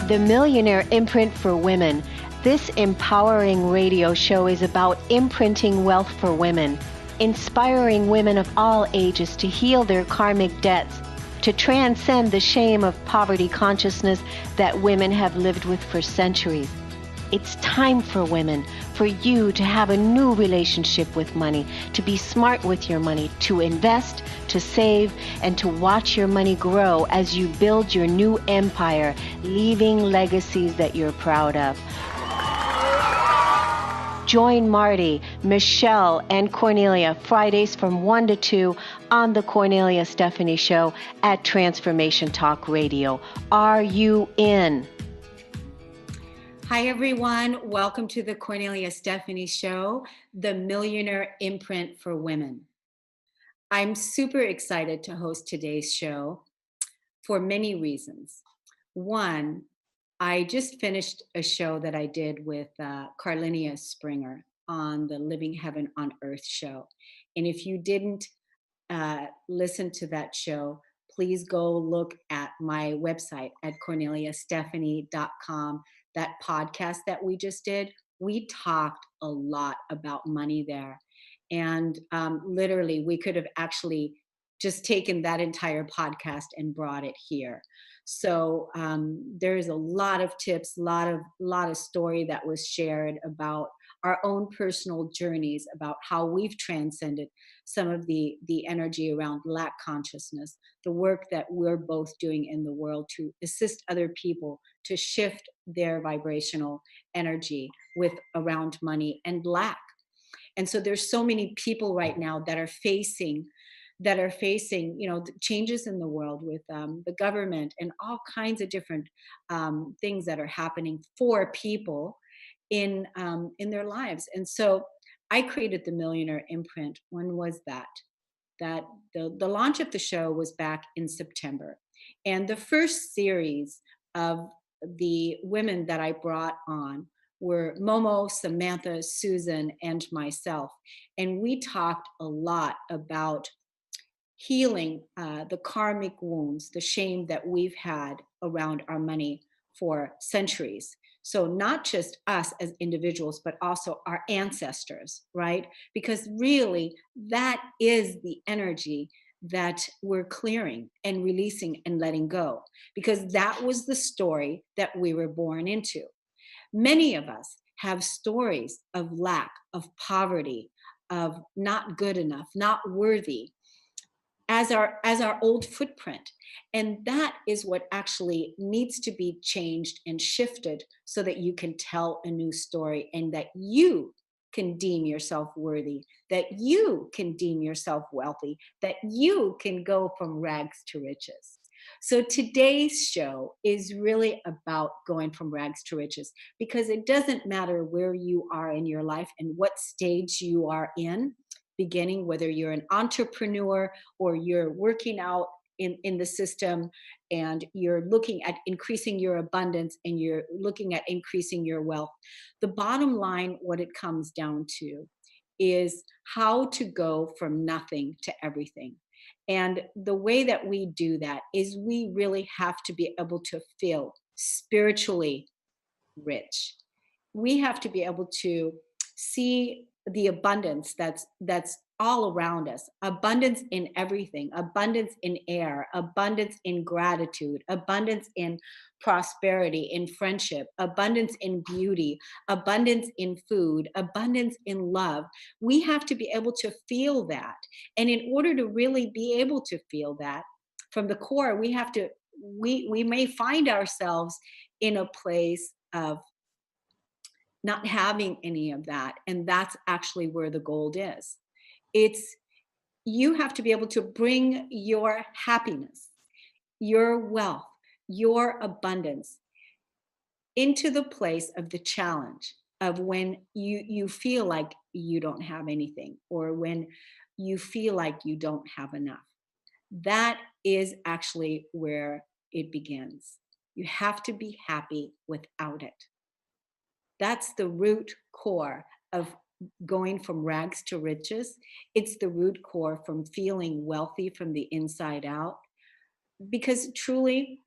The Millionaire Imprint for Women. This empowering radio show is about imprinting wealth for women, inspiring women of all ages to heal their karmic debts, to transcend the shame of poverty consciousness that women have lived with for centuries. It's time for women, for you to have a new relationship with money, to be smart with your money, to invest, to save, and to watch your money grow as you build your new empire, leaving legacies that you're proud of. Join Marty, Michelle, and Kornelia Fridays from 1 to 2 on the Kornelia Stephanie Show at Transformation Talk Radio. Are you in? Hi, everyone. Welcome to the Kornelia Stephanie Show, the Millionaire Imprint for Women. I'm super excited to host today's show for many reasons. One, I just finished a show that I did with Kornelia Springer on the Living Heaven on Earth show. And if you didn't listen to that show, please go look at my website at korneliastephanie.com. That podcast that we just did, we talked a lot about money there. And literally, we could have actually just taken that entire podcast and brought it here. So there's a lot of tips, a lot of story that was shared about our own personal journeys, about how we've transcended some of the energy around lack consciousness, the work that we're both doing in the world to assist other people to shift their vibrational energy with around money and lack. And so there's so many people right now that are facing changes in the world with the government and all kinds of different things that are happening for people in their lives. And so I created the Millionaire Imprint. When was that? That the launch of the show was back in September. And the first series of the women that I brought on were Momo, Samantha, Susan, and myself. And we talked a lot about healing the karmic wounds, the shame that we've had around our money for centuries. So not just us as individuals, but also our ancestors, right? Because really, that is the energy that we're clearing and releasing and letting go, because that was the story that we were born into. Many of us have stories of lack, of poverty, of not good enough, not worthy, as our old footprint. And that is what actually needs to be changed and shifted so that you can tell a new story and that you can deem yourself worthy, that you can deem yourself wealthy, that you can go from rags to riches. So today's show is really about going from rags to riches, because it doesn't matter where you are in your life and what stage you are in, beginning, whether you're an entrepreneur or you're working out in the system and you're looking at increasing your abundance and you're looking at increasing your wealth. The bottom line, what it comes down to, is how to go from nothing to everything. And the way that we do that is we really have to be able to feel spiritually rich. We have to be able to see the abundance that's all around us, abundance in everything, abundance in air, abundance in gratitude, abundance in prosperity, in friendship, abundance in beauty, abundance in food, abundance in love. We have to be able to feel that. And in order to really be able to feel that from the core, we may find ourselves in a place of not having any of that. And that's actually where the gold is. It's, you have to be able to bring your happiness, your wealth, your abundance into the place of the challenge of when you feel like you don't have anything, or when you feel like you don't have enough. That is actually where it begins. You have to be happy without it. That's the root core of going from rags to riches. It's the root core from feeling wealthy from the inside out. Because truly,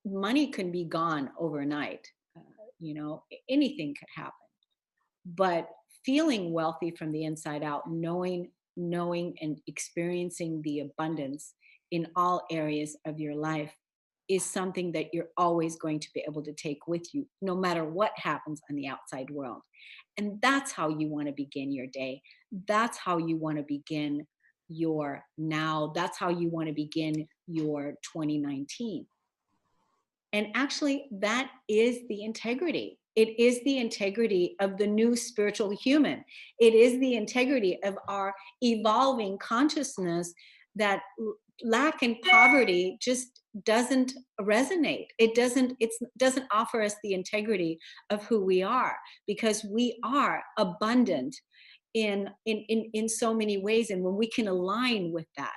money can be gone overnight. Anything could happen. But feeling wealthy from the inside out, knowing and experiencing the abundance in all areas of your life is something that you're always going to be able to take with you, no matter what happens on the outside world. And that's how you want to begin your day. That's how you want to begin your now. That's how you want to begin your 2019. And actually, that is the integrity. It is the integrity of the new spiritual human. It is the integrity of our evolving consciousness that lack and poverty just doesn't resonate. It doesn't offer us the integrity of who we are, because we are abundant in so many ways. And when we can align with that,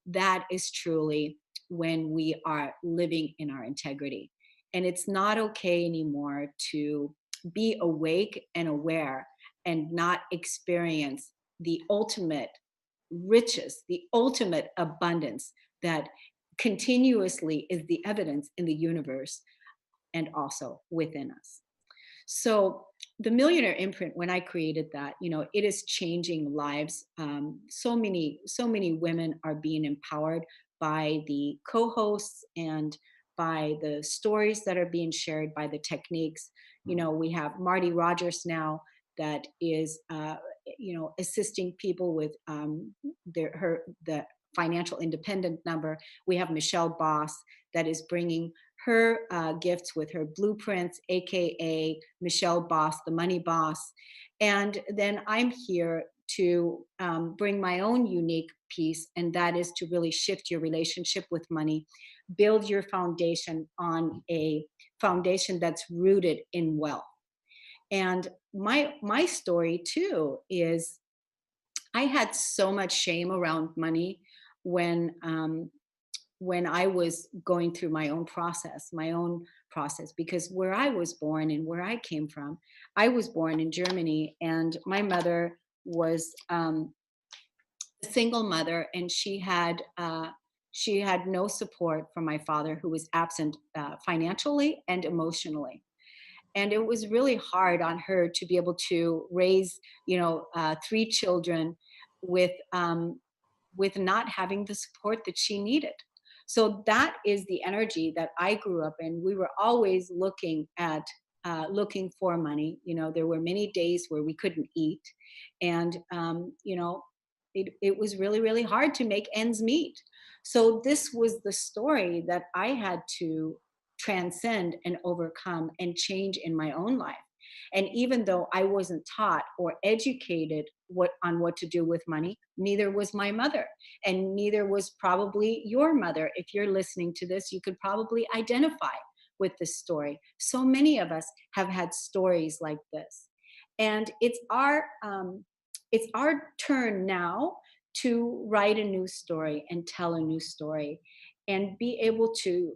that is truly when we are living in our integrity. And it's not okay anymore to be awake and aware and not experience the ultimate riches, the ultimate abundance that continuously is the evidence in the universe and also within us. So the Millionaire Imprint, when I created that, it is changing lives. So many women are being empowered by the co-hosts and by the stories that are being shared, by the techniques. We have Marty Rogers now that is, assisting people with the financial independent number. We have Michelle Boss that is bringing her gifts with her blueprints, aka Michelle Boss, the money boss. And then I'm here to bring my own unique piece, and that is to really shift your relationship with money, build your foundation on a foundation that's rooted in wealth. And my story too is I had so much shame around money when when I was going through my own process, because where I was born and where I came from, I was born in Germany, and my mother was a single mother, and she had no support from my father, who was absent financially and emotionally. And it was really hard on her to be able to raise, three children with not having the support that she needed. So that is the energy that I grew up in. We were always looking for money. There were many days where we couldn't eat, and it was really, really hard to make ends meet. So this was the story that I had to transcend and overcome and change in my own life. And even though I wasn't taught or educated what to do with money, neither was my mother, and neither was probably your mother. If you're listening to this, you could probably identify with this story. So many of us have had stories like this, and it's our turn now to write a new story and tell a new story, and be able to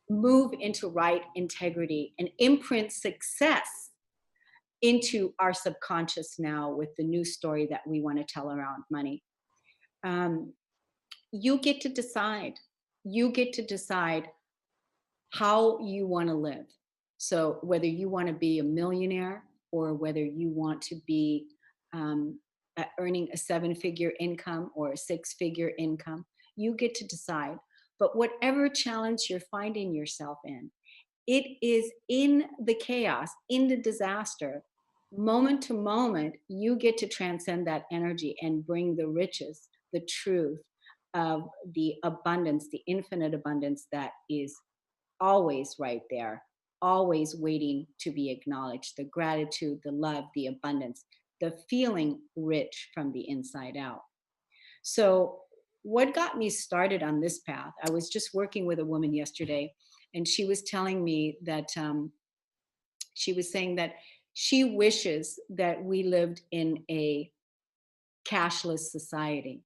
move into right integrity and imprint success into our subconscious now with the new story that we want to tell around money. Um, you get to decide. You get to decide how you want to live. So whether you want to be a millionaire, or whether you want to be um, earning a seven-figure income or a six-figure income, you get to decide. But whatever challenge you're finding yourself in, it is in the chaos, in the disaster, moment to moment, you get to transcend that energy and bring the riches, the truth of the abundance, the infinite abundance that is always right there, always waiting to be acknowledged. The gratitude, the love, the abundance, the feeling rich from the inside out. So, what got me started on this path? I was just working with a woman yesterday, and she was telling me that she was saying that she wishes that we lived in a cashless society.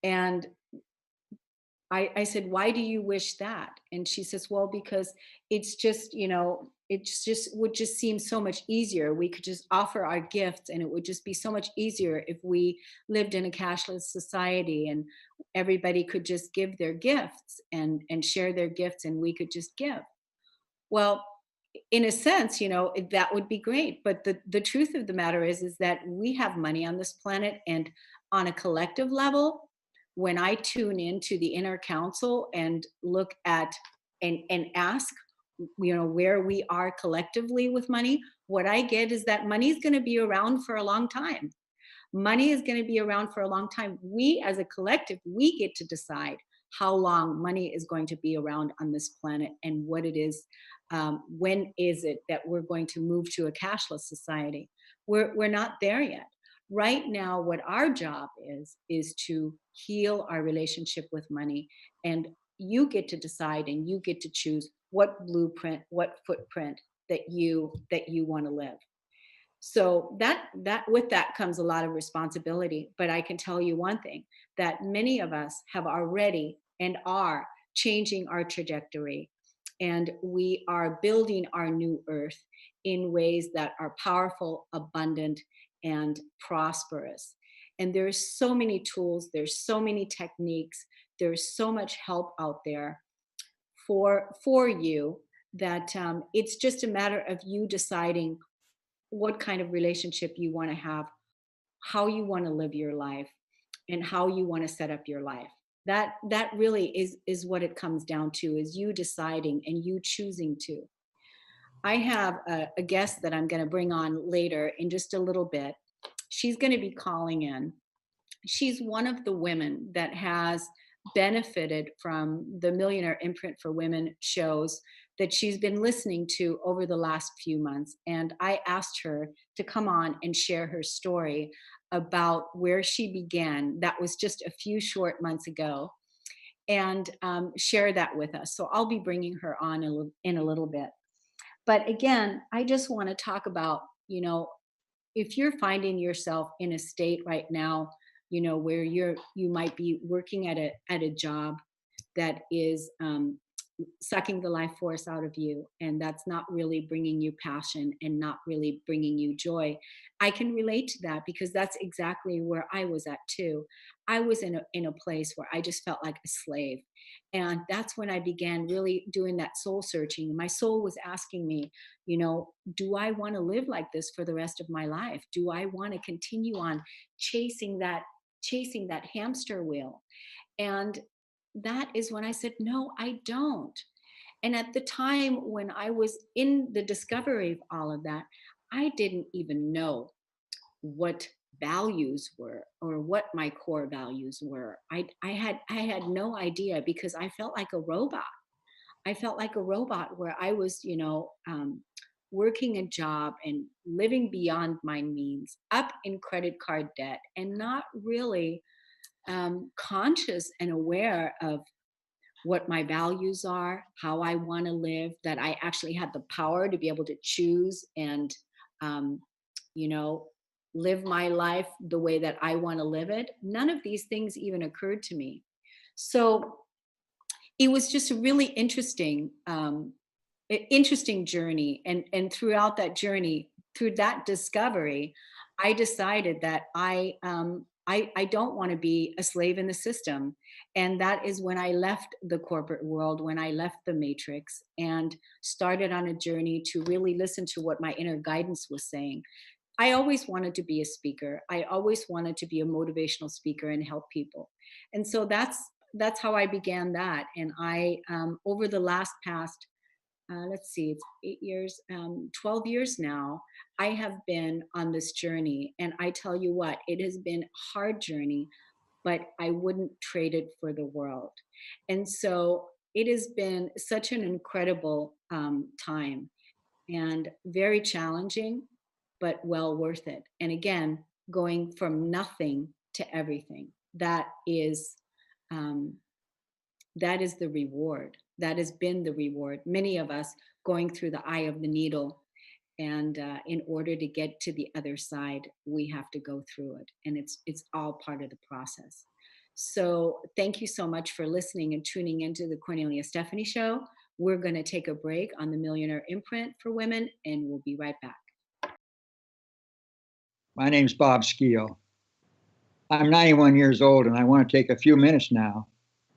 And I said, why do you wish that? And she says, well, because it's just, it just would just seem so much easier. We could just offer our gifts, and it would just be so much easier if we lived in a cashless society, and everybody could just give their gifts and share their gifts, and we could just give. Well, in a sense, that would be great. But the truth of the matter is that we have money on this planet, and on a collective level, when I tune into the inner council and look at and ask, where we are collectively with money, what I get is that money is going to be around for a long time. Money is going to be around for a long time. We as a collective, we get to decide how long money is going to be around on this planet, and what it is. When is it that we're going to move to a cashless society? We're not there yet. Right now, what our job is to heal our relationship with money, and you get to decide and you get to choose what blueprint, what footprint that you want to live. So that with that comes a lot of responsibility. But I can tell you one thing, that many of us have already and are changing our trajectory, and we are building our new earth in ways that are powerful, abundant, and prosperous. And there's so many tools, there's so many techniques, there's so much help out there for you, that it's just a matter of you deciding what kind of relationship you want to have, how you want to live your life, and how you want to set up your life. That really is what it comes down to, is you deciding and you choosing to. I have a guest that I'm going to bring on later in just a little bit. She's going to be calling in. She's one of the women that has benefited from the Millionaire Imprint for Women shows that she's been listening to over the last few months. And I asked her to come on and share her story about where she began. That was just a few short months ago, and share that with us. So I'll be bringing her on in a little bit. But again, I just want to talk about, if you're finding yourself in a state right now, where you might be working at a job that is sucking the life force out of you, and that's not really bringing you passion and not really bringing you joy. I can relate to that, because that's exactly where I was at too. I was in a place where I just felt like a slave, and that's when I began really doing that soul searching. My soul was asking me, do I want to live like this for the rest of my life? Do I want to continue on chasing that hamster wheel? And that is when I said, no, I don't. And at the time when I was in the discovery of all of that, I didn't even know what values were, or what my core values were. I had no idea, because I felt like a robot. I felt like a robot, where I was, working a job and living beyond my means, up in credit card debt, and not really conscious and aware of what my values are, how I want to live, that I actually had the power to be able to choose and, um, you know, live my life the way that I want to live it. None of these things even occurred to me. So it was just a really interesting journey. And throughout that journey, through that discovery, I decided that I don't want to be a slave in the system. And that is when I left the corporate world, when I left the matrix, and started on a journey to really listen to what my inner guidance was saying. I always wanted to be a speaker. I always wanted to be a motivational speaker and help people. And so that's how I began that. And I over the last past let's see, it's 8 years, 12 years now, I have been on this journey. And I tell you what, it has been a hard journey, but I wouldn't trade it for the world. And so it has been such an incredible time, and very challenging, but well worth it. And again, going from nothing to everything, um, that is the reward. That has been the reward. Many of us going through the eye of the needle, and in order to get to the other side, we have to go through it, and it's all part of the process. So thank you so much for listening and tuning into the Kornelia Stephanie Show, We're going to take a break on the Millionaire Imprint for Women, and we'll be right back. My name's Bob Skeel. I'm 91 years old, and I want to take a few minutes now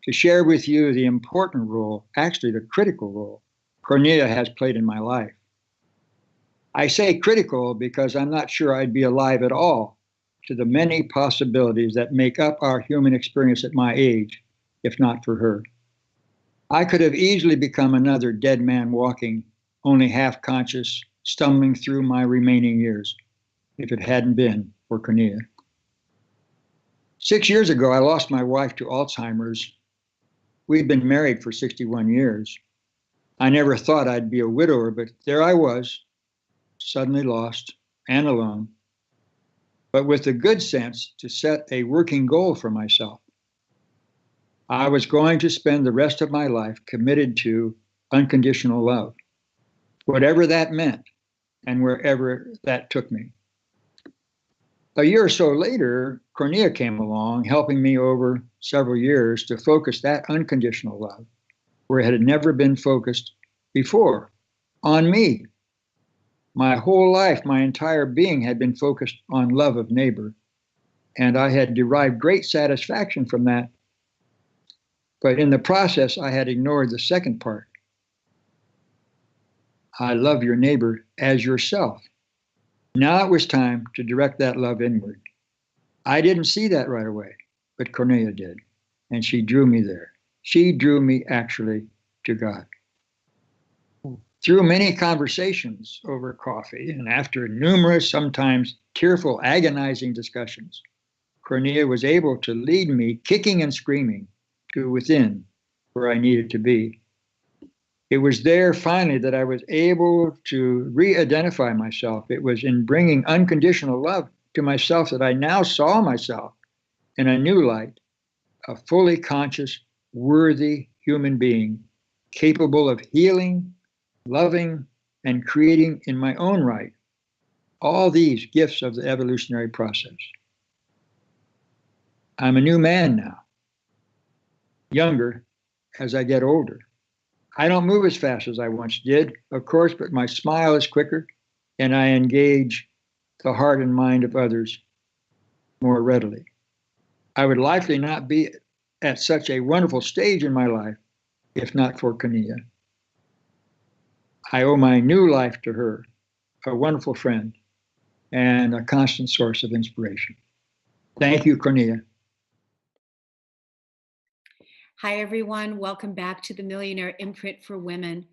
to share with you the important role, actually the critical role, Kornelia has played in my life. I say critical because I'm not sure I'd be alive at all to the many possibilities that make up our human experience at my age, if not for her. I could have easily become another dead man walking, only half conscious, stumbling through my remaining years, if it hadn't been for Kornelia. 6 years ago, I lost my wife to Alzheimer's. We'd been married for 61 years. I never thought I'd be a widower, but there I was, suddenly lost and alone, but with the good sense to set a working goal for myself. I was going to spend the rest of my life committed to unconditional love, whatever that meant and wherever that took me. A year or so later, Kornelia came along, helping me over several years to focus that unconditional love where it had never been focused before, on me. My whole life, my entire being had been focused on love of neighbor, and I had derived great satisfaction from that. But in the process, I had ignored the second part. I love your neighbor as yourself. Now it was time to direct that love inward. I didn't see that right away, but Kornelia did, and she drew me there. She drew me actually to God. Through many conversations over coffee and after numerous, sometimes tearful, agonizing discussions, Kornelia was able to lead me, kicking and screaming, to within where I needed to be. It was there finally that I was able to re-identify myself. It was in bringing unconditional love to myself that I now saw myself in a new light, a fully conscious, worthy human being, capable of healing, loving, and creating in my own right all these gifts of the evolutionary process. I'm a new man now, younger as I get older. I don't move as fast as I once did, of course, but my smile is quicker, and I engage the heart and mind of others more readily. I would likely not be at such a wonderful stage in my life if not for Kornelia. I owe my new life to her, a wonderful friend, and a constant source of inspiration. Thank you, Kornelia. Hi, everyone. Welcome back to the Millionaire Imprint for Women.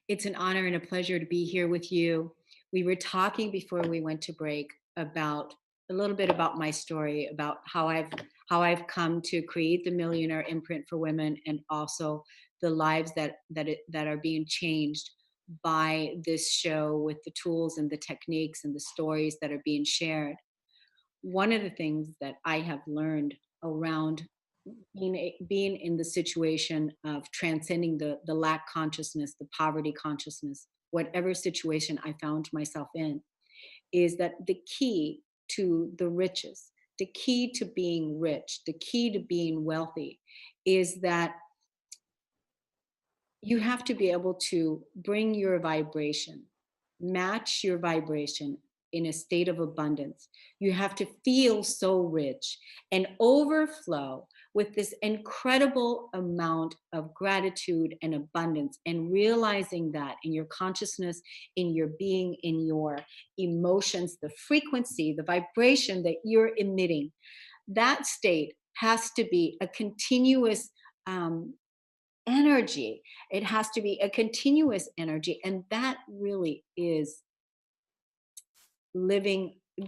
It's an honor and a pleasure to be here with you. We were talking before we went to break about a little bit about my story, about how I've come to create the Millionaire Imprint for Women, and also the lives that are being changed by this show with the tools and the techniques and the stories that are being shared. One of the things that I have learned around being in the situation of transcending the lack consciousness, the poverty consciousness, whatever situation I found myself in, is that the key to the riches, the key to being rich, the key to being wealthy is that you have to be able to bring your vibration, match your vibration in a state of abundance. You have to feel so rich and overflow with this incredible amount of gratitude and abundance, and realizing that in your consciousness, in your being, in your emotions, the frequency, the vibration that you're emitting, that state has to be a continuous energy. It has to be a continuous energy. And that really is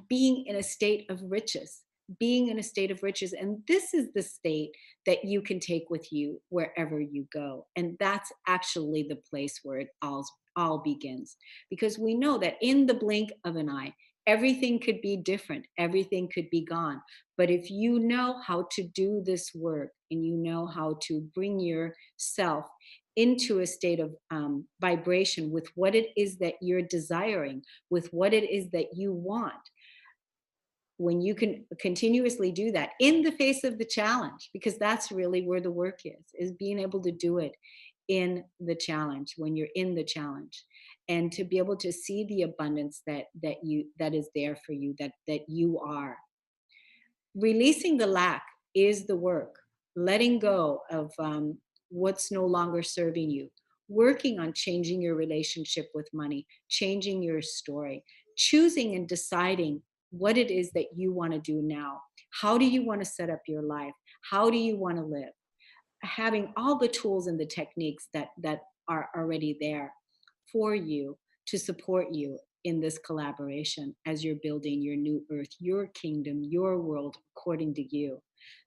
being in a state of riches, being in a state of riches. And this is the state that you can take with you wherever you go. And that's actually the place where it all begins. Because we know that in the blink of an eye, everything could be different, everything could be gone. But if you know how to do this work, and you know how to bring yourself into a state of vibration with what it is that you're desiring, with what it is that you want, when you can continuously do that in the face of the challenge, because that's really where the work is being able to do it in the challenge, when you're in the challenge, and to be able to see the abundance that is there for you, that you are. Releasing the lack is the work. Letting go of what's no longer serving you. Working on changing your relationship with money, changing your story, choosing and deciding what it is that you want to do now. How do you want to set up your life? How do you want to live? Having all the tools and the techniques that are already there for you to support you in this collaboration as you're building your new earth, your kingdom, your world according to you.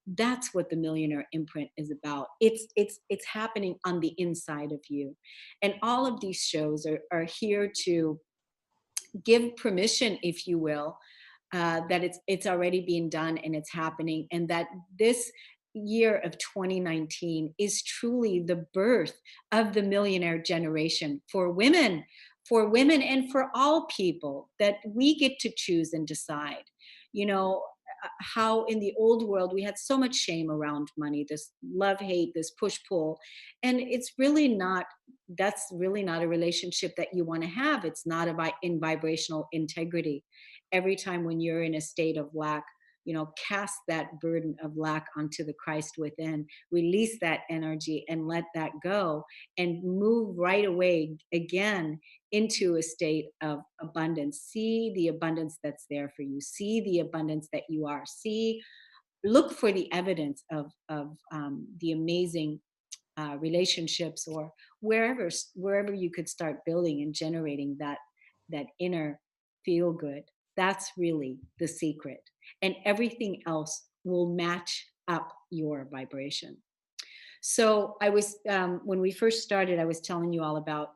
That's what the Millionaire Imprint is about. It's happening on the inside of you. And all of these shows are here to give permission, if you will, that it's already being done and it's happening, and that this year of 2019 is truly the birth of the millionaire generation for women, and for all people, that we get to choose and decide. You know, how in the old world we had so much shame around money, this love hate, this push pull, and it's really not, that's really not a relationship that you want to have. It's not about in vibrational integrity. Every time when you're in a state of lack, you know, cast that burden of lack onto the Christ within, release that energy and let that go, and move right away again into a state of abundance. See the abundance that's there for you. See the abundance that you are. Look for the evidence of the amazing relationships, or wherever you could start building and generating that inner feel good. That's really the secret, and everything else will match up your vibration. So I was when we first started, I was telling you all about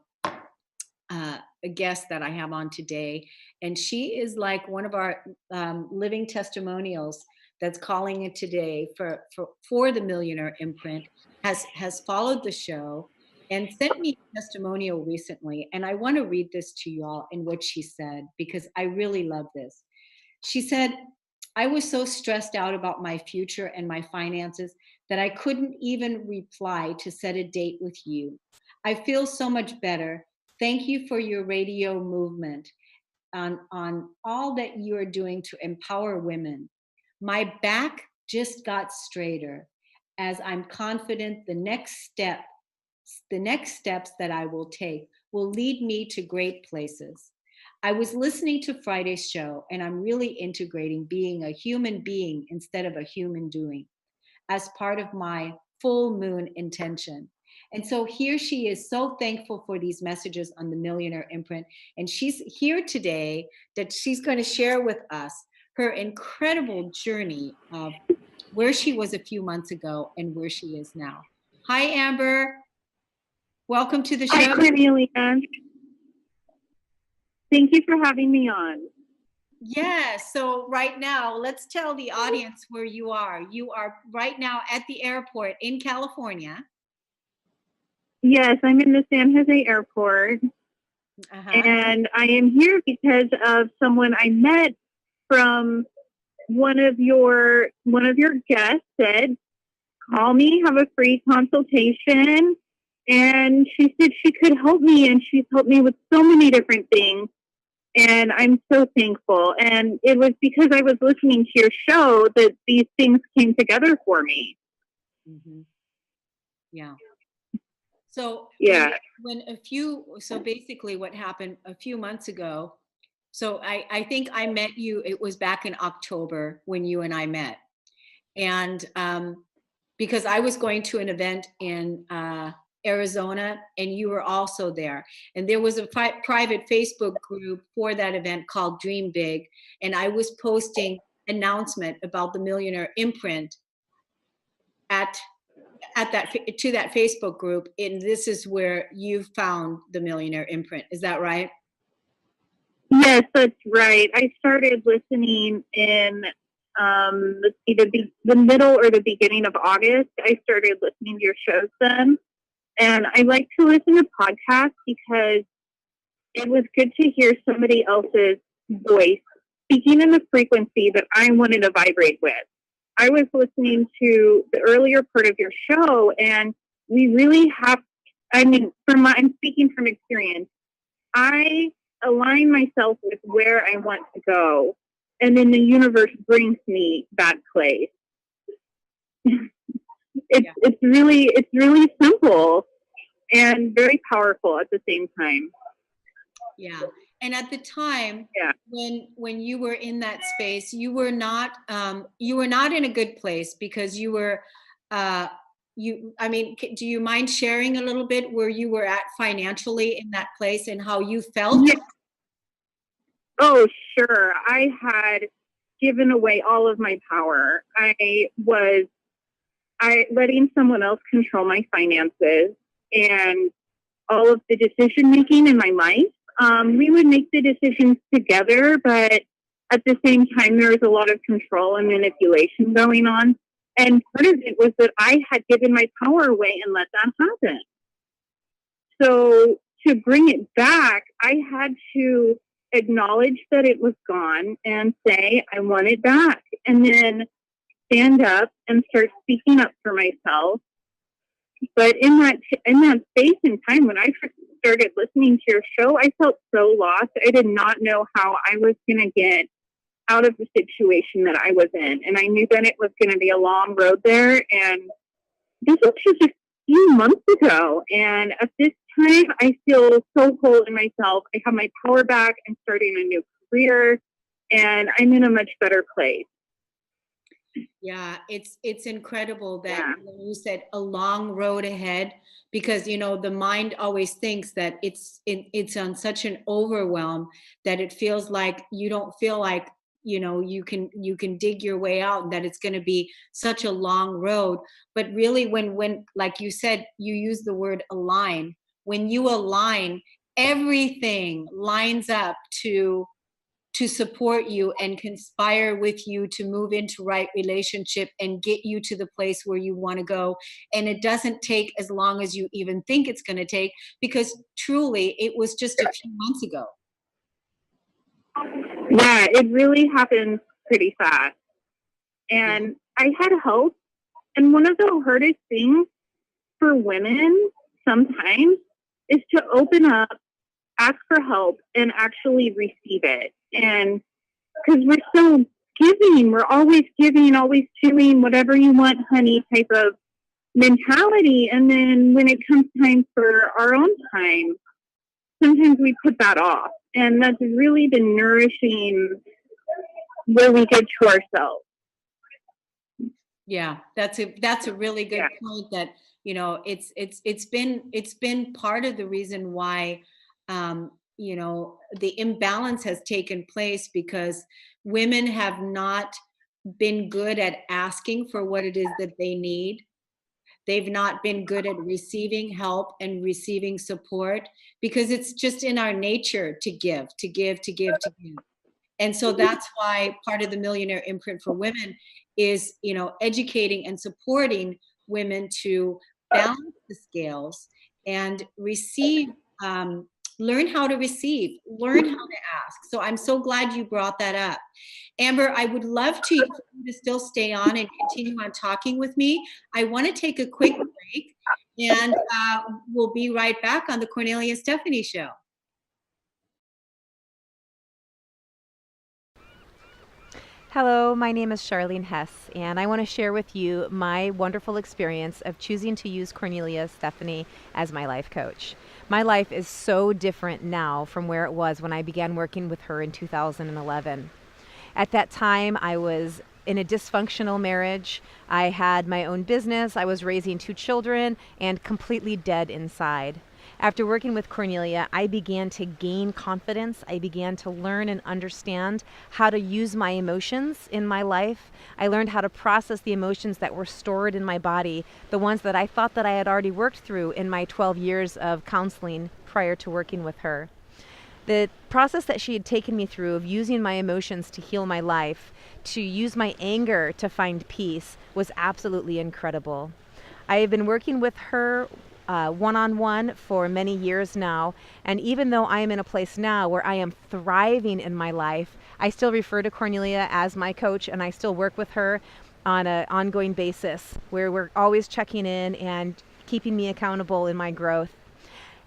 a guest that I have on today, and she is like one of our living testimonials that's calling it today for the Millionaire Imprint, has followed the show and sent me a testimonial recently. And I want to read this to you all and what she said, because I really love this. She said, I was so stressed out about my future and my finances that I couldn't even reply to set a date with you. I feel so much better. Thank you for your radio movement, on all that you are doing to empower women. My back just got straighter, as I'm confident the next steps that I will take will lead me to great places. I was listening to Friday's show, and I'm really integrating being a human being instead of a human doing as part of my full moon intention. And so here she is, so thankful for these messages on the Millionaire Imprint. And she's here today that she's going to share with us her incredible journey of where she was a few months ago and where she is now. Hi, Amber. Welcome to the show. Hi, Cornelia. Thank you for having me on. Yeah, so right now, let's tell the audience where you are. You are right now at the airport in California. Yes, I'm in the San Jose airport. And I am here because of someone I met from one of your guests said, call me, have a free consultation. And she said she could help me, and she's helped me with so many different things. And I'm so thankful. And it was because I was listening to your show that these things came together for me. Mm-hmm. Yeah. So yeah, so basically what happened a few months ago, so I think I met you, it was back in October when you and I met. And because I was going to an event in Arizona, and you were also there. And there was a private Facebook group for that event called Dream Big. And I was posting announcement about the Millionaire Imprint to that Facebook group. And this is where you found the Millionaire Imprint. Is that right? Yes, that's right. I started listening in the middle or the beginning of August. I started listening to your shows then. And I like to listen to podcasts because it was good to hear somebody else's voice speaking in the frequency that I wanted to vibrate with. I was listening to the earlier part of your show, and we really have, I'm speaking from experience. I align myself with where I want to go, and then the universe brings me that place. It's really simple and very powerful at the same time. Yeah. And at the time, when you were in that space, you were not in a good place, because you were do you mind sharing a little bit where you were at financially in that place and how you felt? Yeah. Oh, sure. I had given away all of my power. I letting someone else control my finances and all of the decision making in my life. We would make the decisions together, but at the same time, there was a lot of control and manipulation going on. And part of it was that I had given my power away and let that happen. So to bring it back, I had to acknowledge that it was gone and say, I want it back. And then stand up and start speaking up for myself. But in that space and time, when I first started listening to your show, I felt so lost. I did not know how I was going to get out of the situation that I was in. And I knew that it was going to be a long road there. And this was just a few months ago. And at this time, I feel so whole in myself. I have my power back. I'm starting a new career, and I'm in a much better place. Yeah, it's incredible that you said a long road ahead, because the mind always thinks that it's on such an overwhelm that it feels like you don't feel like you can dig your way out, and that it's going to be such a long road. But really, when like you said, you use the word align. When you align, everything lines up to support you and conspire with you to move into right relationship and get you to the place where you want to go. And it doesn't take as long as you even think it's going to take, because truly it was just a few months ago. Yeah, it really happened pretty fast. And I had help. And one of the hardest things for women sometimes is to open up, ask for help, and actually receive it. And because we're so giving, we're always giving, always doing whatever you want, honey, type of mentality. And then when it comes time for our own time, sometimes we put that off. And that's really the nourishing where we give to ourselves. Yeah, that's a really good point, that it's been part of the reason why the imbalance has taken place, because women have not been good at asking for what it is that they need. They've not been good at receiving help and receiving support, because it's just in our nature to give. And so that's why part of the Millionaire Imprint for Women is, educating and supporting women to balance the scales and receive, learn how to receive, learn how to ask. So I'm so glad you brought that up. Amber, I would love for you to still stay on and continue on talking with me. I want to take a quick break, and we'll be right back on the Kornelia Stephanie Show. Hello, my name is Charlene Hess, and I want to share with you my wonderful experience of choosing to use Kornelia Stephanie as my life coach. My life is so different now from where it was when I began working with her in 2011. At that time, I was in a dysfunctional marriage. I had my own business. I was raising 2 children and completely dead inside. After working with Kornelia, I began to gain confidence. I began to learn and understand how to use my emotions in my life. I learned how to process the emotions that were stored in my body, the ones that I thought that I had already worked through in my 12 years of counseling prior to working with her. The process that she had taken me through of using my emotions to heal my life, to use my anger to find peace, was absolutely incredible. I have been working with her one-on-one for many years now, and even though I am in a place now where I am thriving in my life, I still refer to Kornelia as my coach, and I still work with her on an ongoing basis where we're always checking in and keeping me accountable in my growth.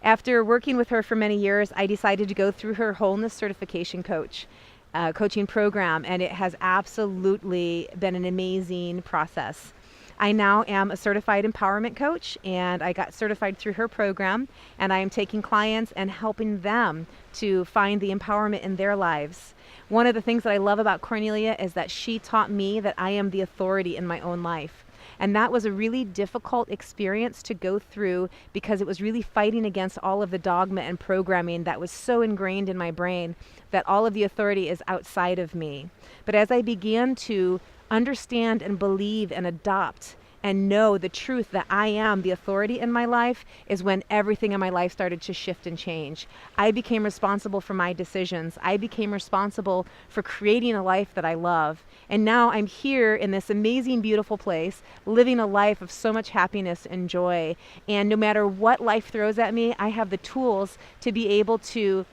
After working with her for many years, I decided to go through her wholeness certification coaching program, and it has absolutely been an amazing process. I now am a certified empowerment coach, and I got certified through her program, and I am taking clients and helping them to find the empowerment in their lives. One of the things that I love about Kornelia is that she taught me that I am the authority in my own life. And that was a really difficult experience to go through, because it was really fighting against all of the dogma and programming that was so ingrained in my brain that all of the authority is outside of me. But as I began to understand and believe and adopt and know the truth that I am the authority in my life, is when everything in my life started to shift and change. I became responsible for my decisions. I became responsible for creating a life that I love. And now I'm here in this amazing, beautiful place, living a life of so much happiness and joy. And no matter what life throws at me, I have the tools to be able to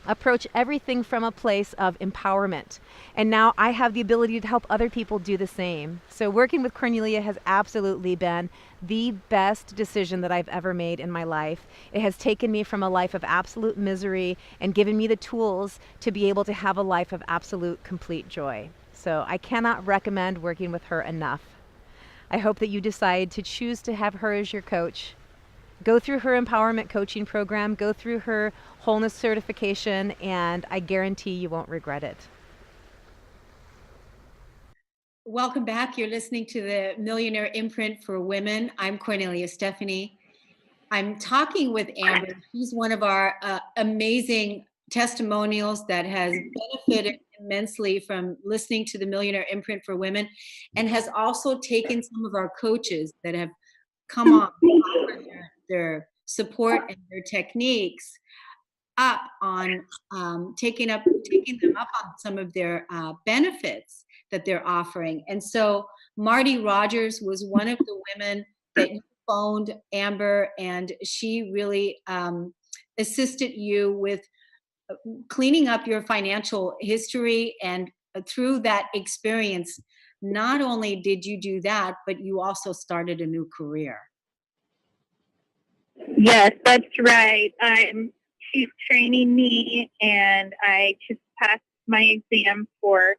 approach everything from a place of empowerment. And now I have the ability to help other people do the same. So working with Kornelia has absolutely been the best decision that I've ever made in my life. It has taken me from a life of absolute misery and given me the tools to be able to have a life of absolute, complete joy. So I cannot recommend working with her enough. I hope that you decide to choose to have her as your coach. Go through her empowerment coaching program, go through her wholeness certification, and I guarantee you won't regret it. Welcome back. You're listening to the Millionaire Imprint for Women. I'm Kornelia Stephanie. I'm talking with Amber. She's one of our amazing testimonials that has benefited immensely from listening to the Millionaire Imprint for Women, and has also taken some of our coaches that have come on their support and their techniques up on taking them up on some of their benefits that they're offering. And so Marty Rogers was one of the women that you phoned, Amber, and she really assisted you with cleaning up your financial history. And through that experience, not only did you do that, but you also started a new career. Yes, that's right. She's training me, and I just passed my exam for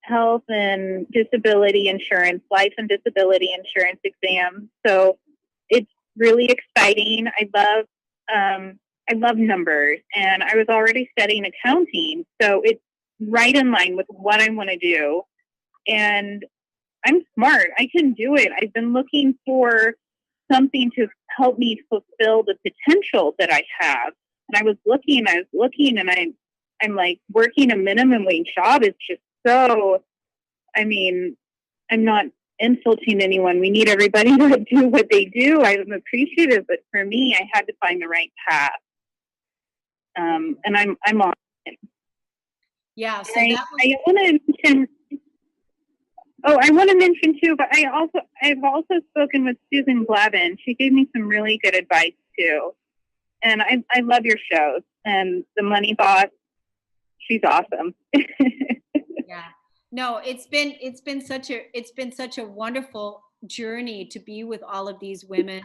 health and disability insurance, life and disability insurance exam. So it's really exciting. I love numbers, and I was already studying accounting, so it's right in line with what I want to do. And I'm smart. I can do it. I've been looking for something to help me fulfill the potential that I have. And I was looking, and I'm like, working a minimum wage job is just so, I mean, I'm not insulting anyone. We need everybody to do what they do. I'm appreciative, but for me, I had to find the right path. And I'm on it. Yeah. So I want to mention. Oh, I want to mention too, but I've also spoken with Susan Glavin. She gave me some really good advice too. And I love your shows, and the Money Boss, she's awesome. Yeah. No, it's been such a wonderful journey to be with all of these women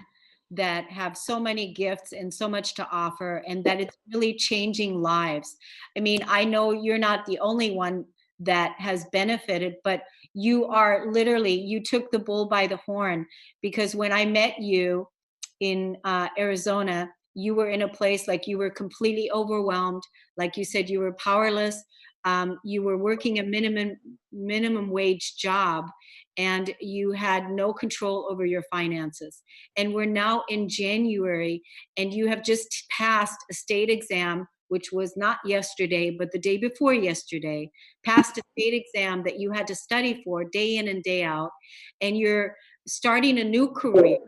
that have so many gifts and so much to offer, and that it's really changing lives. I mean, I know you're not the only one that has benefited, but you took the bull by the horn, because when I met you in Arizona, you were in a place like you were completely overwhelmed. Like you said, you were powerless. You were working a minimum wage job, and you had no control over your finances. And we're now in January, and you have just passed a state exam, which was not yesterday, but the day before yesterday, passed a state exam that you had to study for day in and day out. And you're starting a new career.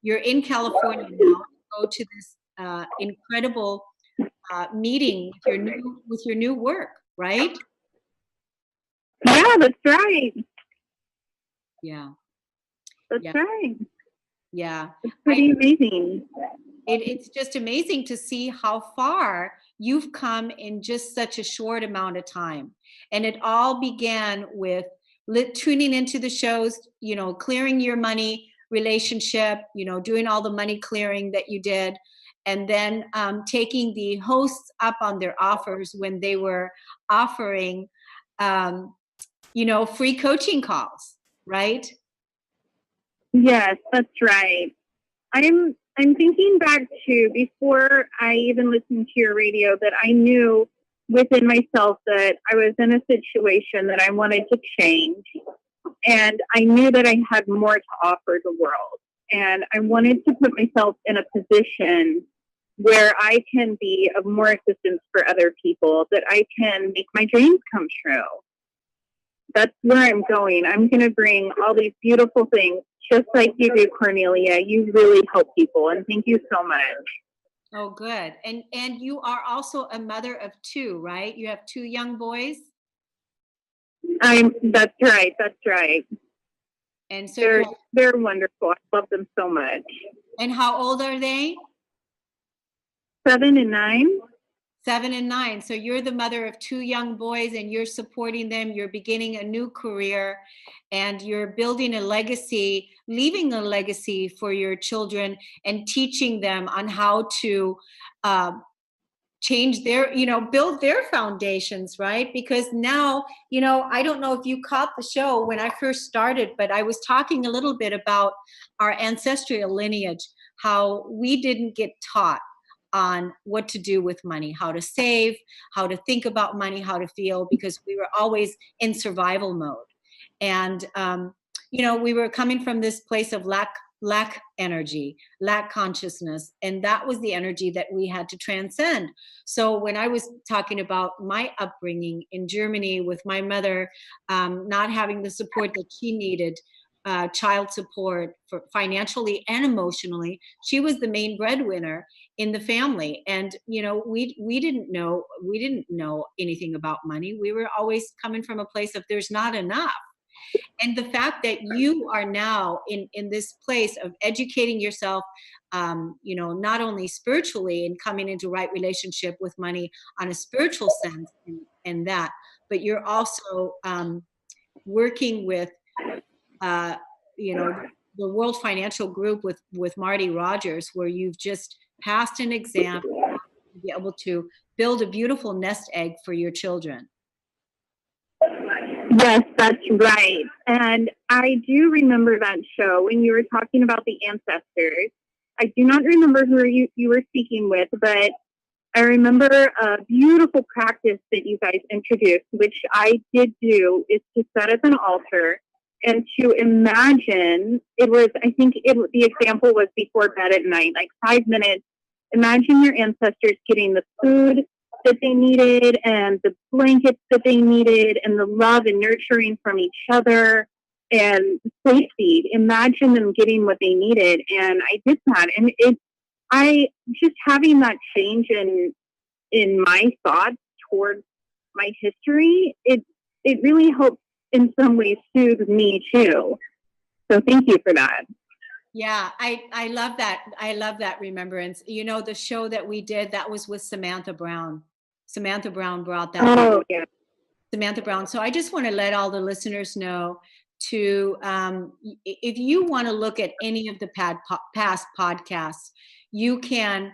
You're in California now to go to this incredible meeting with your new work, right? Yeah, that's right. Yeah. That's right. Yeah. It's pretty amazing. It's just amazing to see how far you've come in just such a short amount of time. And it all began with tuning into the shows, clearing your money, relationship, doing all the money clearing that you did, and then taking the hosts up on their offers when they were offering, free coaching calls, right? Yes, that's right. I'm thinking back to before I even listened to your radio that I knew within myself that I was in a situation that I wanted to change. And I knew that I had more to offer the world. And I wanted to put myself in a position where I can be of more assistance for other people, that I can make my dreams come true. That's where I'm going. I'm going to bring all these beautiful things, just like you do, Kornelia. You really help people, and thank you so much. Oh, good. And you are also a mother of two, right? You have two young boys? That's right. That's right. And so they're wonderful. I love them so much. And how old are they? 7 and 9. 7 and 9. So you're the mother of two young boys, and you're supporting them. You're beginning a new career, and you're building a legacy, leaving a legacy for your children, and teaching them on how to change their, build their foundations, right? Because now, I don't know if you caught the show when I first started, but I was talking a little bit about our ancestral lineage, how we didn't get taught on what to do with money, how to save, how to think about money, how to feel, because we were always in survival mode. And, we were coming from this place of lack energy, lack consciousness. And that was the energy that we had to transcend. So when I was talking about my upbringing in Germany with my mother, not having the support that she needed, child support for financially and emotionally, she was the main breadwinner in the family. And, we didn't know anything about money. We were always coming from a place of there's not enough. And the fact that you are now in this place of educating yourself, not only spiritually and coming into right relationship with money on a spiritual sense and that, but you're also working with, the World Financial Group with Marty Rogers, where you've just passed an exam to be able to build a beautiful nest egg for your children. Yes, that's right. And I do remember that show when you were talking about the ancestors. I do not remember who you were speaking with, but I remember a beautiful practice that you guys introduced, which I did do, is to set up an altar and to imagine. The example was before bed at night, like 5 minutes. Imagine your ancestors getting the food that they needed and the blankets that they needed and the love and nurturing from each other and safety. Imagine them getting what they needed. And I did that. And I just having that change in my thoughts towards my history, it really helped in some ways soothe me too. So thank you for that. Yeah, I love that. I love that remembrance. The show that we did, that was with Samantha Brown. Samantha Brown brought that. Oh, yeah. Samantha Brown. So I just want to let all the listeners know to, if you want to look at any of the past podcasts, you can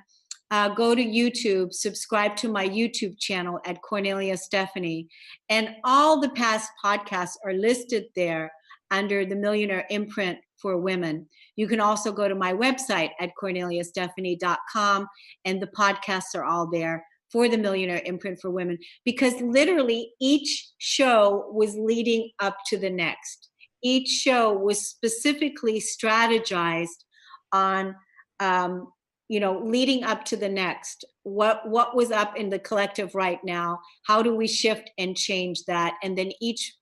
go to YouTube, subscribe to my YouTube channel at Kornelia Stephanie, and all the past podcasts are listed there under the Millionaire Imprint for Women. You can also go to my website at KorneliaStephanie.com, and the podcasts are all there for the Millionaire Imprint for Women, because literally each show was leading up to the next. Each show was specifically strategized on, leading up to the next. What was up in the collective right now? How do we shift and change that? And then each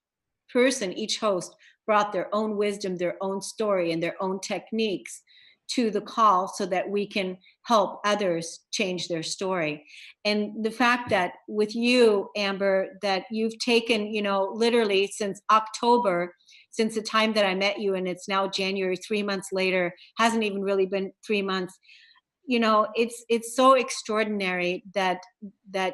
person, each host, brought their own wisdom, their own story, and their own techniques to the call so that we can help others change their story. And the fact that with you, Amber, that you've taken, literally since October, since the time that I met you, and it's now January, 3 months later, hasn't even really been 3 months. It's so extraordinary that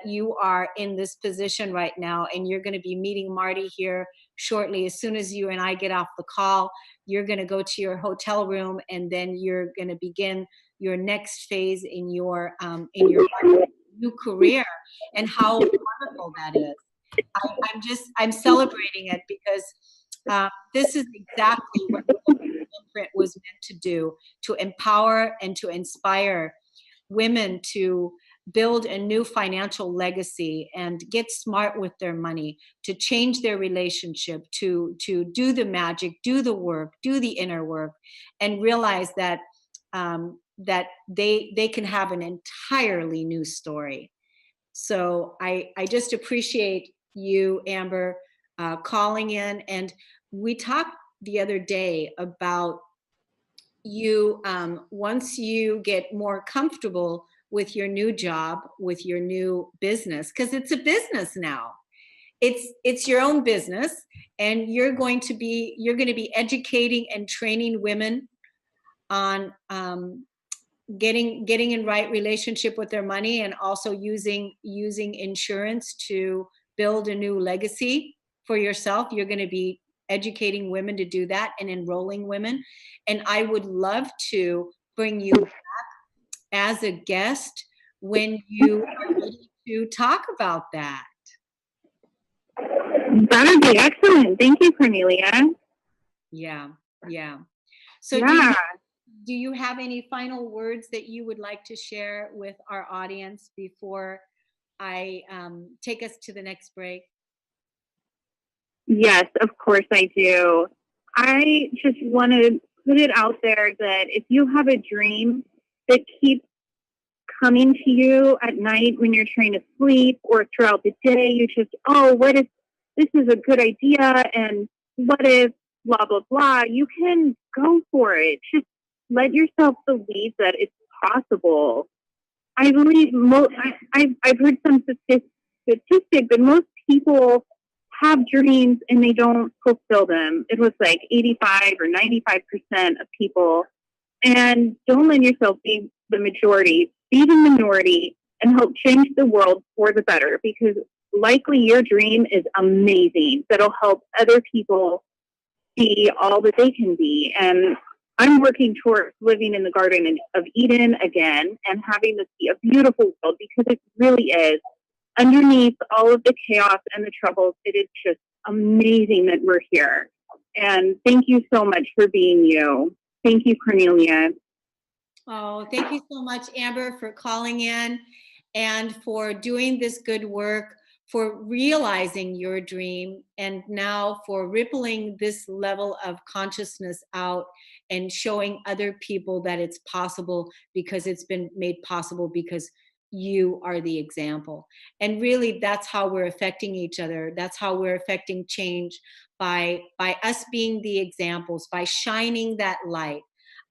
you are in this position right now, and you're going to be meeting Marty here shortly. As soon as you and I get off the call, you're going to go to your hotel room, and then you're going to begin your next phase in your new career, and how wonderful that is. I'm celebrating it because this is exactly what Millionaire Imprint was meant to do, to empower and to inspire women to build a new financial legacy and get smart with their money, to change their relationship, to do the magic, do the work, do the inner work, and realize that that they can have an entirely new story. So I just appreciate you, Amber, calling in. And we talked the other day about you, once you get more comfortable with your new job, with your new business, because it's a business now. It's your own business, and you're going to be educating and training women on getting in right relationship with their money, and also using insurance to build a new legacy for yourself. You're going to be educating women to do that and enrolling women. And I would love to bring you back as a guest when you are ready to talk about that. That would be excellent. Thank you, Kornelia. Yeah. So yeah. do you have any final words that you would like to share with our audience before I take us to the next break? Yes, of course I do. I just want to put it out there that if you have a dream that keeps coming to you at night when you're trying to sleep, or throughout the day, you just, what if this is a good idea, and what if blah, blah, blah, you can go for it. Just let yourself believe that it's possible. I believe I've heard some statistic that most people have dreams and they don't fulfill them. It was like 85 or 95% of people. And don't let yourself be the majority. Be the minority and help change the world for the better, because likely your dream is amazing. That'll help other people see all that they can be. And I'm working towards living in the Garden of Eden again and having this be a beautiful world, because it really is. Underneath all of the chaos and the troubles, it is just amazing that we're here. And thank you so much for being you. Thank you, Kornelia. Oh, thank you so much, Amber, for calling in and for doing this good work, for realizing your dream, and now for rippling this level of consciousness out and showing other people that it's possible, because it's been made possible because you are the example. And really, that's how we're affecting each other. That's how we're affecting change, by us being the examples, by shining that light.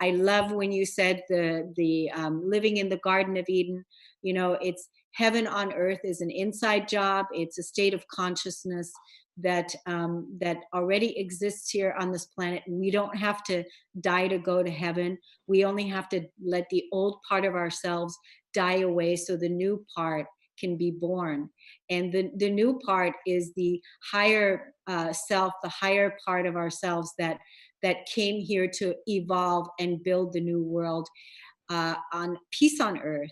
I love when you said the living in the Garden of Eden. You know, it's heaven on earth is an inside job. It's a state of consciousness that that already exists here on this planet. We don't have to die to go to heaven. We only have to let the old part of ourselves die away so the new part can be born. And the new part is the higher self, the higher part of ourselves that came here to evolve and build the new world, on peace on earth,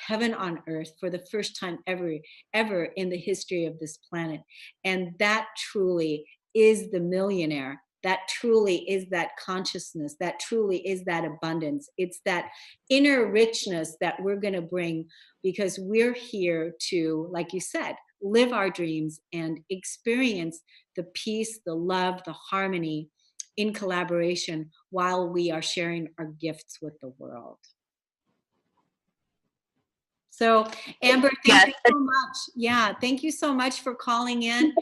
heaven on earth, for the first time ever in the history of this planet. And that truly is the millionaire. That truly is that consciousness. That truly is that abundance. It's that inner richness that we're going to bring, because we're here to, like you said, live our dreams and experience the peace, the love, the harmony in collaboration, while we are sharing our gifts with the world. So, Amber, thank you so much. Yeah, thank you so much for calling in,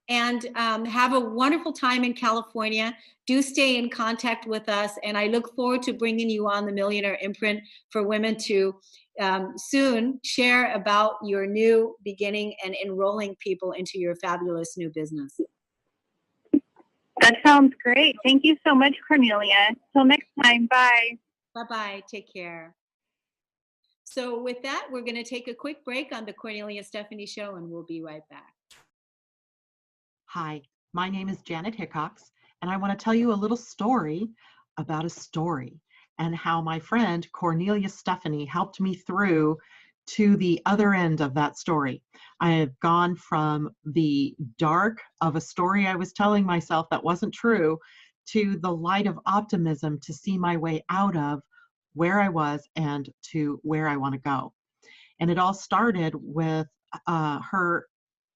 and have a wonderful time in California. Do stay in contact with us, and I look forward to bringing you on the Millionaire Imprint for Women to soon share about your new beginning and enrolling people into your fabulous new business. That sounds great. Thank you so much, Kornelia. Till next time. Bye. Bye-bye. Take care. So with that, we're going to take a quick break on the Kornelia Stephanie Show, and we'll be right back. Hi, my name is Janet Hickox, and I want to tell you a little story about a story and how my friend Kornelia Stephanie helped me through to the other end of that story. I have gone from the dark of a story I was telling myself that wasn't true to the light of optimism to see my way out of where I was and to where I want to go. And it all started with her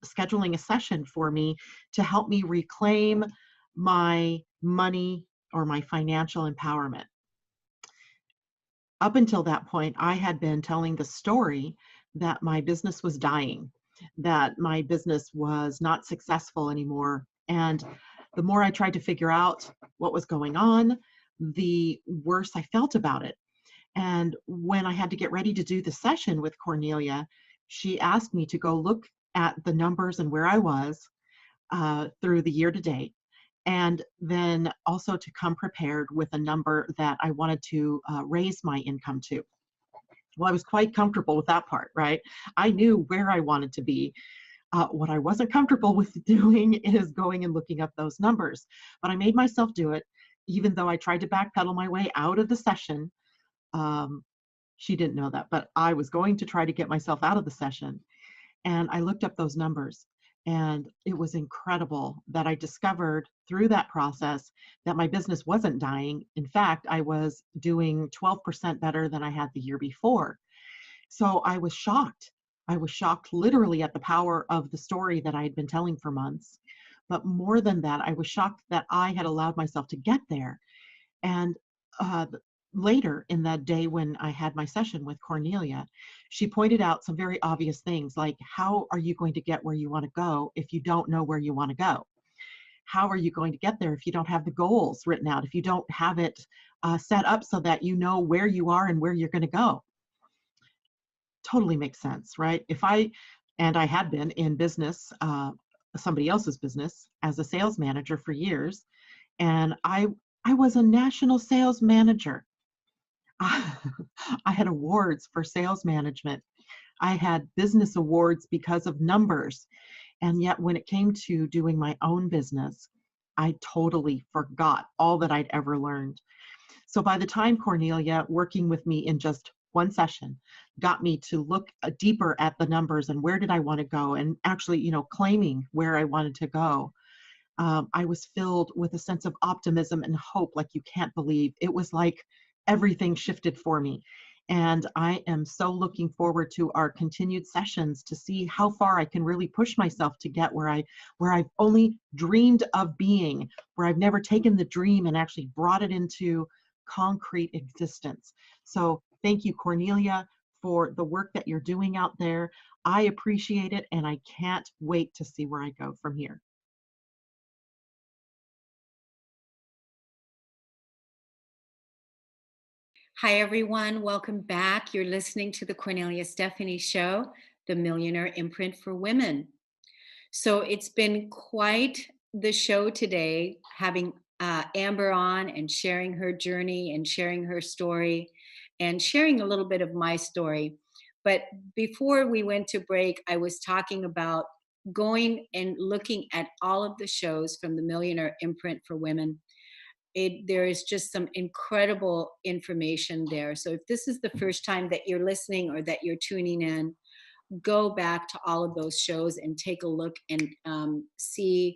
scheduling a session for me to help me reclaim my money or my financial empowerment. Up until that point, I had been telling the story that my business was dying, that my business was not successful anymore. And the more I tried to figure out what was going on, the worse I felt about it. And when I had to get ready to do the session with Kornelia, she asked me to go look at the numbers and where I was through the year to date, and then also to come prepared with a number that I wanted to raise my income to. Well, I was quite comfortable with that part, right? I knew where I wanted to be. What I wasn't comfortable with doing is going and looking up those numbers. But I made myself do it, even though I tried to backpedal my way out of the session. She didn't know that, but I was going to try to get myself out of the session. And I looked up those numbers, and it was incredible that I discovered through that process that my business wasn't dying. In fact, I was doing 12% better than I had the year before. So I was shocked. I was shocked literally at the power of the story that I had been telling for months. But more than that, I was shocked that I had allowed myself to get there. And later in that day when I had my session with Kornelia, she pointed out some very obvious things like, how are you going to get where you want to go if you don't know where you want to go? How are you going to get there if you don't have the goals written out, if you don't have it set up so that you know where you are and where you're going to go? Totally makes sense, right? And I had been in business, somebody else's business, as a sales manager for years, and I was a national sales manager. I had awards for sales management. I had business awards because of numbers. And yet when it came to doing my own business, I totally forgot all that I'd ever learned. So by the time Kornelia, working with me in just one session, got me to look deeper at the numbers and where did I want to go, and actually, claiming where I wanted to go, I was filled with a sense of optimism and hope like you can't believe. It was like everything shifted for me. And I am so looking forward to our continued sessions to see how far I can really push myself to get where I've only dreamed of being, where I've never taken the dream and actually brought it into concrete existence. So thank you, Kornelia, for the work that you're doing out there. I appreciate it, and I can't wait to see where I go from here. Hi, everyone. Welcome back. You're listening to the Kornelia Stephanie Show, the Millionaire Imprint for Women. So it's been quite the show today, having Amber on and sharing her journey and sharing her story and sharing a little bit of my story. But before we went to break, I was talking about going and looking at all of the shows from the Millionaire Imprint for Women. There is just some incredible information there. So if this is the first time that you're listening or that you're tuning in, go back to all of those shows and take a look and see.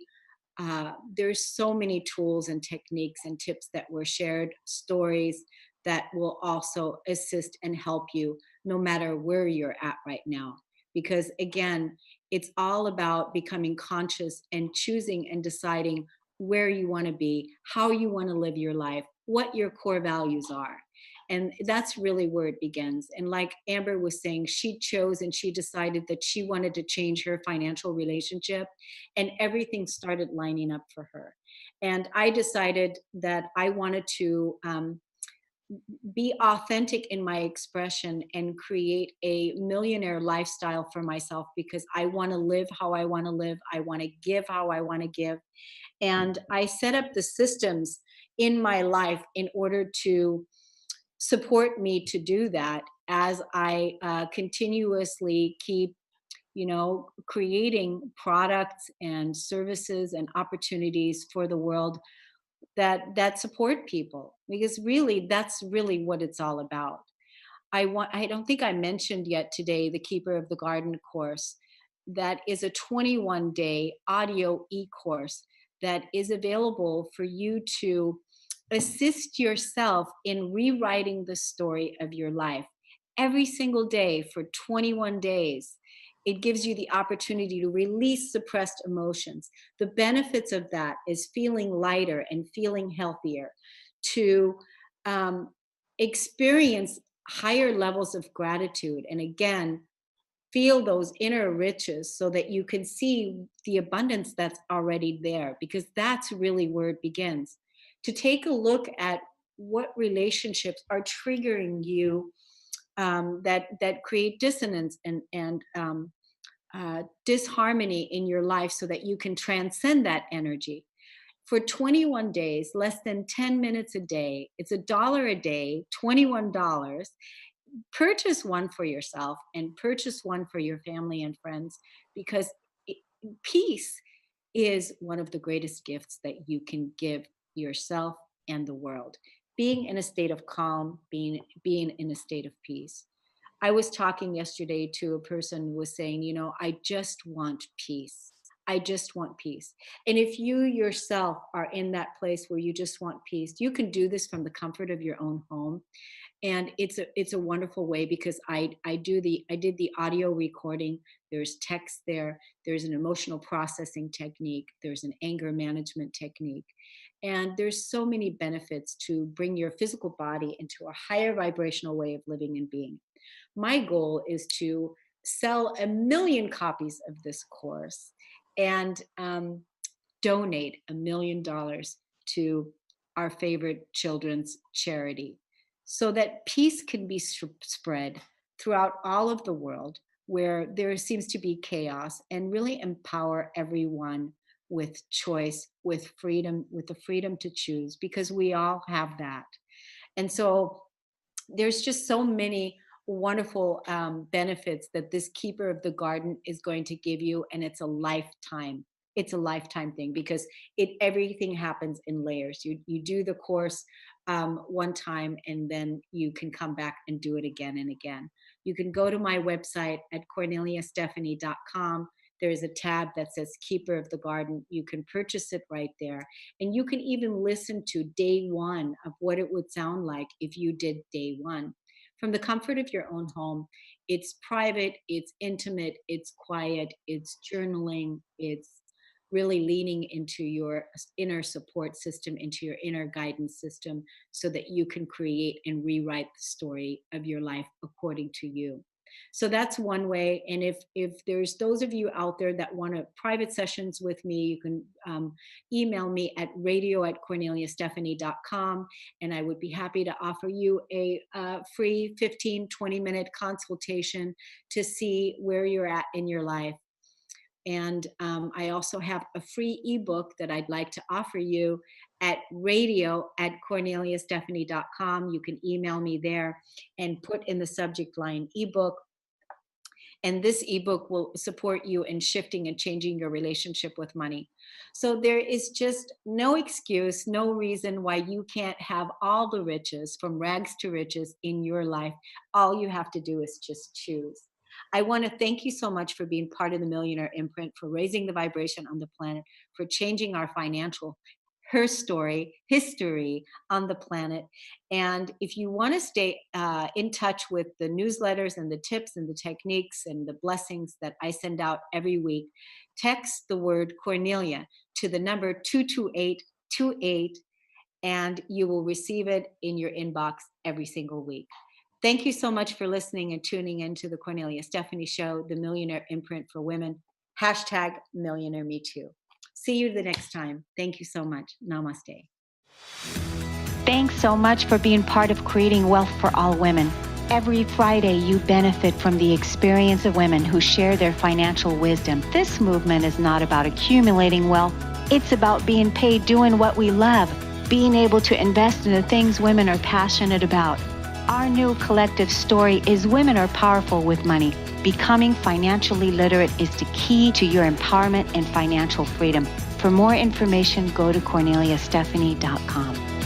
There's so many tools and techniques and tips that were shared, stories that will also assist and help you no matter where you're at right now. Because again, it's all about becoming conscious and choosing and deciding where you want to be, how you want to live your life, what your core values are. And that's really where it begins. And like Amber was saying, she chose and she decided that she wanted to change her financial relationship, and everything started lining up for her. And I decided that I wanted to be authentic in my expression and create a millionaire lifestyle for myself, because I want to live how I want to live. I want to give how I want to give. And I set up the systems in my life in order to support me to do that, as I continuously keep creating products and services and opportunities for the world that support people, because really that's really what it's all about. I don't think I mentioned yet today the Keeper of the Garden course. That is a 21-day audio e-course that is available for you to assist yourself in rewriting the story of your life every single day for 21 days. It gives you the opportunity to release suppressed emotions. The benefits of that is feeling lighter and feeling healthier, to experience higher levels of gratitude, and again, feel those inner riches so that you can see the abundance that's already there, because that's really where it begins. To take a look at what relationships are triggering you, that create dissonance and disharmony in your life, so that you can transcend that energy. For 21 days, less than 10 minutes a day, it's $1 a day, $21. Purchase one for yourself and purchase one for your family and friends, because peace is one of the greatest gifts that you can give yourself and the world. Being in a state of calm, being in a state of peace. I was talking yesterday to a person who was saying, I just want peace. I just want peace. And if you yourself are in that place where you just want peace, you can do this from the comfort of your own home. And it's a wonderful way, because I did the audio recording. There's text there. There's an emotional processing technique. There's an anger management technique. And there's so many benefits to bring your physical body into a higher vibrational way of living and being. My goal is to sell 1 million copies of this course and donate $1 million to our favorite children's charity, so that peace can be spread throughout all of the world where there seems to be chaos, and really empower everyone with choice, with freedom, with the freedom to choose, because we all have that. And so there's just so many wonderful benefits that this Keeper of the Garden is going to give you, and it's a lifetime. It's a lifetime thing, because everything happens in layers. You do the course one time, and then you can come back and do it again and again. You can go to my website at KorneliaStephanie.com. There's a tab that says Keeper of the Garden. You can purchase it right there. And you can even listen to day one of what it would sound like if you did day one. From the comfort of your own home. It's private, it's intimate, it's quiet, it's journaling, it's really leaning into your inner support system, into your inner guidance system, so that you can create and rewrite the story of your life according to you. So that's one way. And if there's those of you out there that want private sessions with me, you can email me at radio@KorneliaStephanie.com, and I would be happy to offer you a free 15-20-minute consultation to see where you're at in your life. And I also have a free ebook that I'd like to offer you at radio@KorneliaStephanie.com. You can email me there and put in the subject line ebook. And this ebook will support you in shifting and changing your relationship with money. So there is just no excuse, no reason why you can't have all the riches, from rags to riches, in your life. All you have to do is just choose. I want to thank you so much for being part of the Millionaire Imprint, for raising the vibration on the planet, for changing our financial history on the planet. And if you want to stay in touch with the newsletters and the tips and the techniques and the blessings that I send out every week, text the word Kornelia to the number 22828, and you will receive it in your inbox every single week. Thank you so much for listening and tuning in to the Kornelia Stephanie Show, the Millionaire Imprint for Women, #MillionaireMeToo. See you the next time. Thank you so much. Namaste. Thanks so much for being part of creating wealth for all women. Every Friday, you benefit from the experience of women who share their financial wisdom. This movement is not about accumulating wealth. It's about being paid doing what we love, being able to invest in the things women are passionate about. Our new collective story is women are powerful with money. Becoming financially literate is the key to your empowerment and financial freedom. For more information, go to KorneliaStephanie.com.